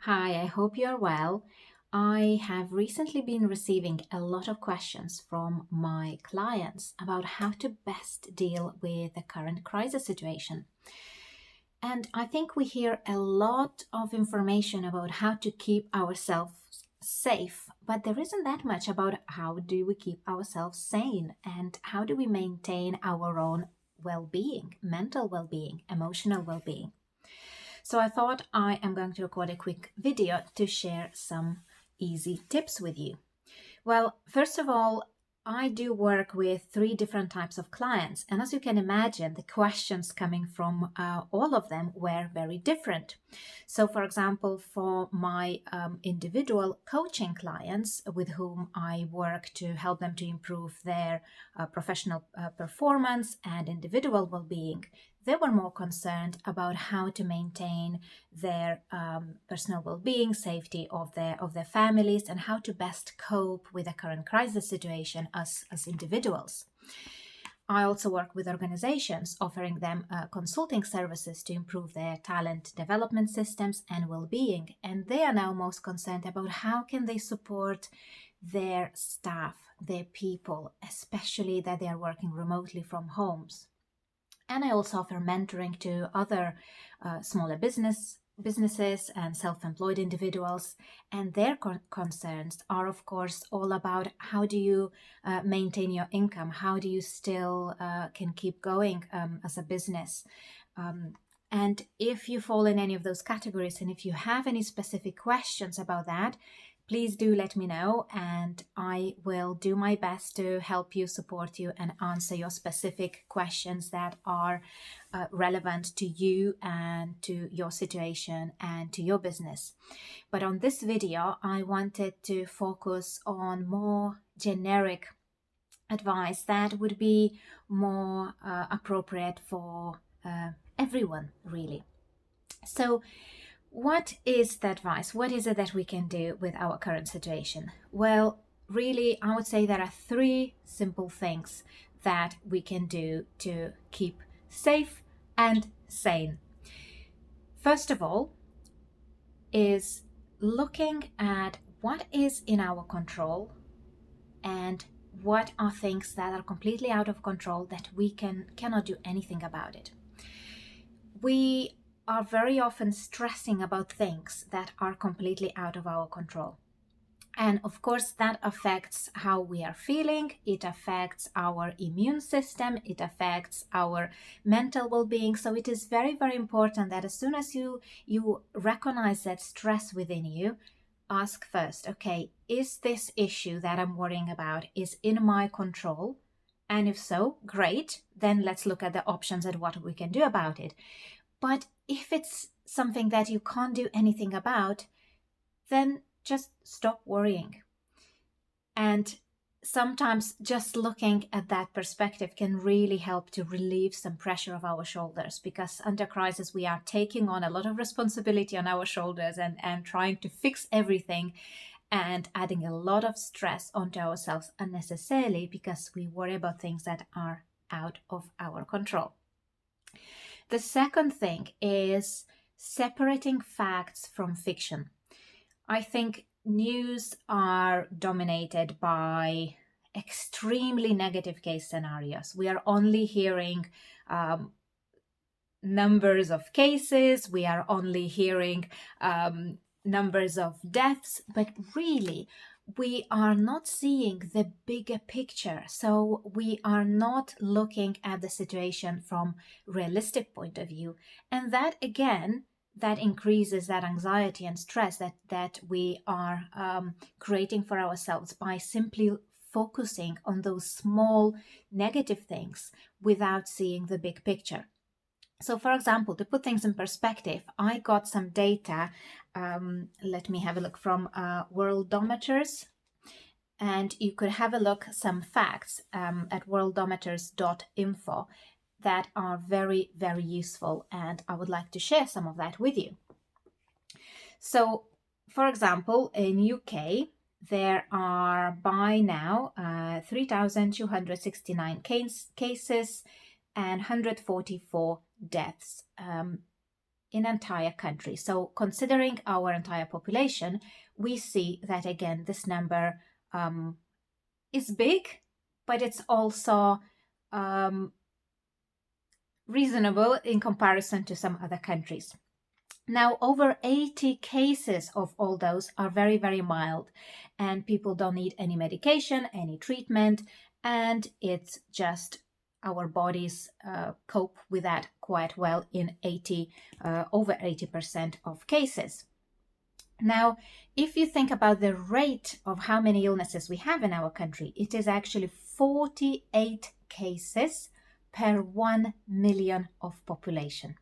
Hi, I hope you're well. I have recently been receiving a lot of questions from my clients about how to best deal with the current crisis situation. And I think we hear a lot of information about how to keep ourselves safe, but there isn't that much about how do we keep ourselves sane and how do we maintain our own well-being, mental well-being, emotional well-being. So I thought I am going to record a quick video to share some easy tips with you. Well, first of all, I do work with 3 different types of clients, and as you can imagine, the questions coming from all of them were very different. So, for example, for my individual coaching clients with whom I work to help them to improve their professional performance and individual well-being, they were more concerned about how to maintain their personal well-being, safety of their families, and how to best cope with the current crisis situation as individuals. I also work with organizations offering them consulting services to improve their talent development systems and well-being, and they are now most concerned about how can they support their staff, their people, especially that they are working remotely from homes. And I also offer mentoring to other smaller businesses and self-employed individuals. And their concerns are, of course, all about how do you maintain your income? How do you still can keep going as a business? And if you fall in any of those categories, and if you have any specific questions about that, please do let me know, and I will do my best to help you, support you, and answer your specific questions that are relevant to you and to your situation and to your business. But on this video, I wanted to focus on more generic advice that would be more appropriate for everyone, really. So, what is the advice? What is it that we can do with our current situation? Well, really, I would say there are 3 simple things that we can do to keep safe and sane. First of all, is looking at what is in our control and what are things that are completely out of control that we cannot do anything about it. We are very often stressing about things that are completely out of our control. And of course, that affects how we are feeling. It affects our immune system. It affects our mental well-being. So it is very, very important that as soon as you recognize that stress within you, ask first, okay, is this issue that I'm worrying about is in my control? And if so, great. Then let's look at the options and what we can do about it. But if it's something that you can't do anything about, then just stop worrying. And sometimes just looking at that perspective can really help to relieve some pressure of our shoulders, because under crisis we are taking on a lot of responsibility on our shoulders and trying to fix everything and adding a lot of stress onto ourselves unnecessarily because we worry about things that are out of our control. The second thing is separating facts from fiction. I think news are dominated by extremely negative case scenarios. We are only hearing numbers of cases, we are only hearing numbers of deaths, but really, we are not seeing the bigger picture. So we are not looking at the situation from realistic point of view. And that, again, that increases that anxiety and stress that we are creating for ourselves by simply focusing on those small negative things without seeing the big picture. So, for example, to put things in perspective, I got some data, let me have a look, from Worldometers, and you could have a look some facts at worldometers.info that are very, very useful, and I would like to share some of that with you. So, for example, in UK, there are by now 3,269 cases and 144 deaths. in entire country. So considering our entire population, we see that again, this number is big, but it's also reasonable in comparison to some other countries. Now, over 80 cases of all those are very, very mild, and people don't need any medication, any treatment, and it's just our bodies cope with that quite well in over 80% of cases. Now, if you think about the rate of how many illnesses we have in our country, it is actually 48 cases per 1 million of population.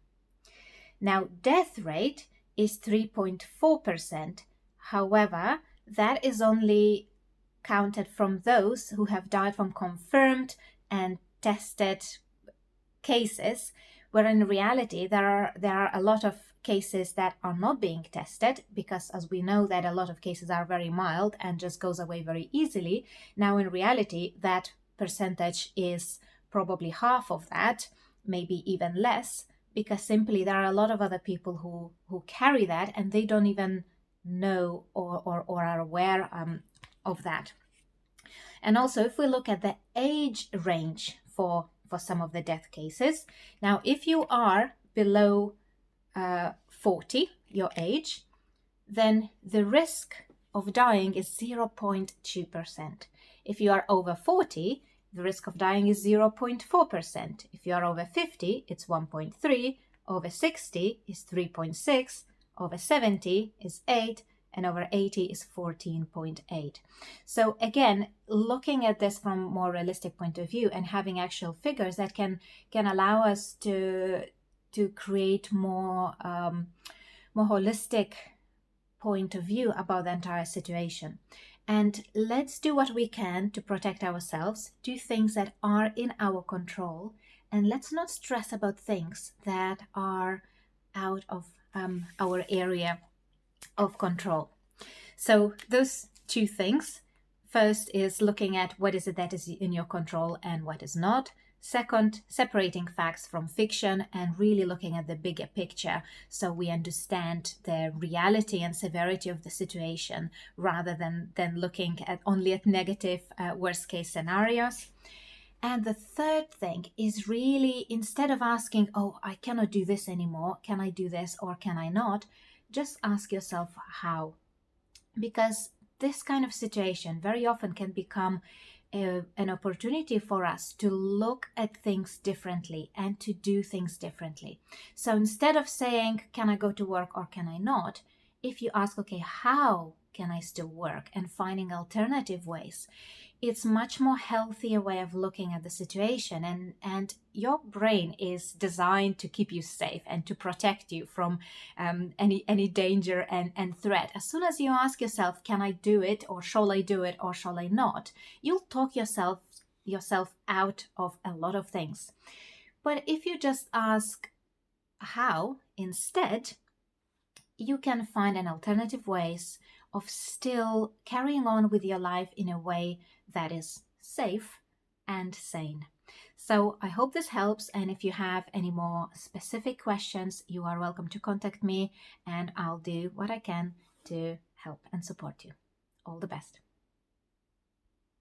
Now, death rate is 3.4%. However, that is only counted from those who have died from confirmed and tested cases, where in reality there are a lot of cases that are not being tested, because as we know that a lot of cases are very mild and just goes away very easily. Now in reality that percentage is probably half of that, maybe even less, because simply there are a lot of other people who carry that and they don't even know or are aware of that. And also if we look at the age range for some of the death cases, now if you are below 40, your age, then the risk of dying is 0.2%. If you are over 40, the risk of dying is 0.4%. If you are over 50, it's 1.3, over 60 is 3.6, over 70 is 8, and over 80 is 14.8. So again, looking at this from a more realistic point of view and having actual figures that can allow us to create more holistic point of view about the entire situation. And let's do what we can to protect ourselves, do things that are in our control, and let's not stress about things that are out of our area of control. So those two things. First is looking at what is it that is in your control and what is not. Second, separating facts from fiction and really looking at the bigger picture so we understand the reality and severity of the situation rather than looking at only at negative worst case scenarios. And the third thing is really, instead of asking, oh, I cannot do this anymore, can I do this or can I not? Just ask yourself how. Because this kind of situation very often can become an opportunity for us to look at things differently and to do things differently. So instead of saying, can I go to work or can I not? If you ask, okay, how can I still work, and finding alternative ways, it's much more healthier way of looking at the situation, and your brain is designed to keep you safe and to protect you from any danger and threat. As soon as you ask yourself, can I do it, or shall I do it, or shall I not, you'll talk yourself out of a lot of things. But if you just ask how instead, you can find an alternative ways of still carrying on with your life in a way that is safe and sane. So I hope this helps, and if you have any more specific questions, you are welcome to contact me and I'll do what I can to help and support you. All the best.